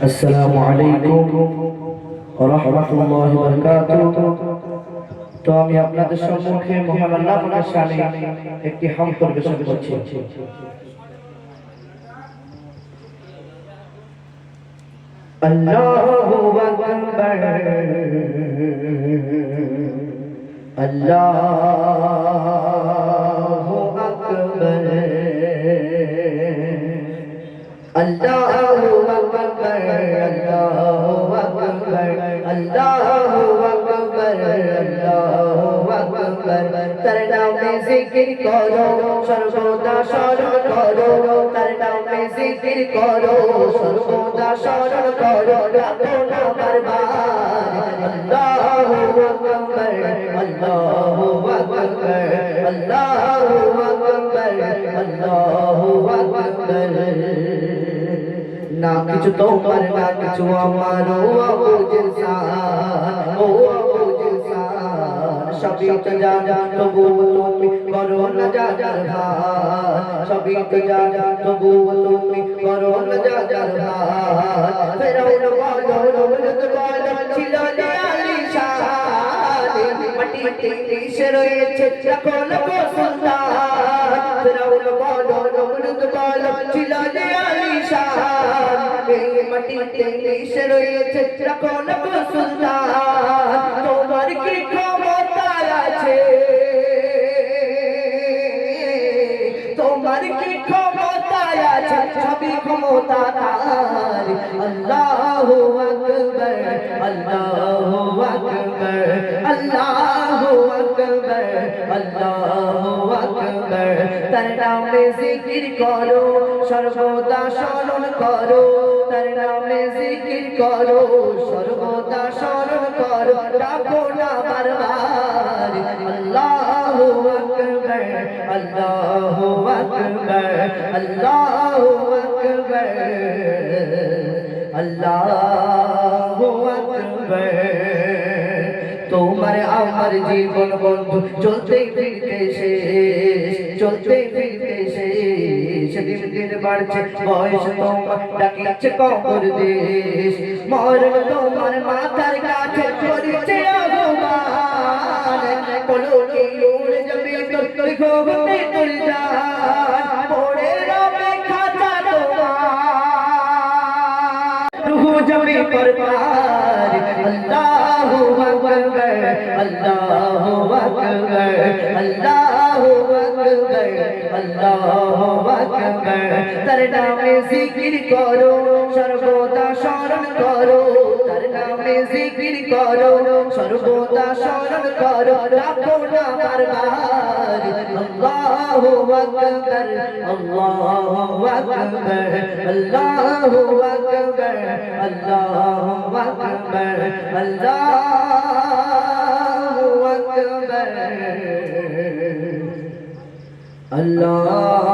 আসসালামু আলাইকুম ওয়া রাহমাতুল্লাহি ওয়া বারাকাতুহু। তো আমি আপনাদের সম্মুখে মহান আল্লাহ পাকের শানে একটি হামদ পরিবেশন করছি। আল্লাহু আকবার, আল্লাহু আকবার, আল্লাহু আকবার, আল্লাহু আকবার, আল্লাহু আকবার, আল্লাহু আকবার। তার নামে জিকির করো, সর্বদা স্মরণ করো, তার নামে জিকির করো, সর্বদা স্মরণ করো, রাখো না বারবার। আল্লাহু আকবার, আল্লাহু আকবার, আল্লাহু আকবার, আল্লাহু আকবার। না কিছু তোমার না কিছু আমার, ও আবু জিলসান, ও আবু জিলসান। সবই তো জানা তবু তুমি করো না যার ভার, সবই তো জানা তবু তুমি করো না যার ভার। ফেরাউন বলো, নমরুদ বলো, ছিল যে আলিশান, মাটিতে মিশে রয়েছে লাখো লাখো সুলতান। ফেরাউন বলো, নমরুদ বলো, ছিল যে আলিশান, মাটিতে মিশে রয়েছে লাখো লাখো সুলতান। তোমার কি ক্ষমতা আছে, তোমার কি ক্ষমতা আছে, সবই ক্ষমতা তার। আল্লাহু আকবার, আল্লাহু আকবার, আল্লাহু আকবার, আল্লাহু আকবার। তার নামে জিকির করো, সর্বদা স্মরণ করো, তার নামে জিকির করো, সর্বদা স্মরণ করো, ডাকো না বারবার। আল্লাহু আকবার, আল্লাহু আকবার, আল্লাহু আকবার, আল্লাহু আকবার। তোমার আমার জীবন বন্ধু চলতে ফিরতে শেষ, চলতে ফিরতে শেষ। দিন দিন বাড়ছে বয়স, তোমার ডাকিছে কবর দেশ। মরণ তোমার মাথার কাছে করেছে অপমান, পলকে উড়ে যাবে তোর ঘুমতে তোর জান। পড়ে রবে খাতা তোমার, রুহ যাবে বরবাদ। আল্লাহু আকবার, আল্লাহু আকবার, আল্লাহু আকবার, আল্লাহু আকবার। তার নামে জিকির করো, সর্বদা স্মরণ করো, তার নামে জিকির করো, সর্বদা স্মরণ করো, রাখো না বারবার। আল্লাহু আকবার, আল্লাহু আকবার, আল্লাহু আকবার, আল্লাহু আকবার, আল্লাহু আকবার, আল্লাহ।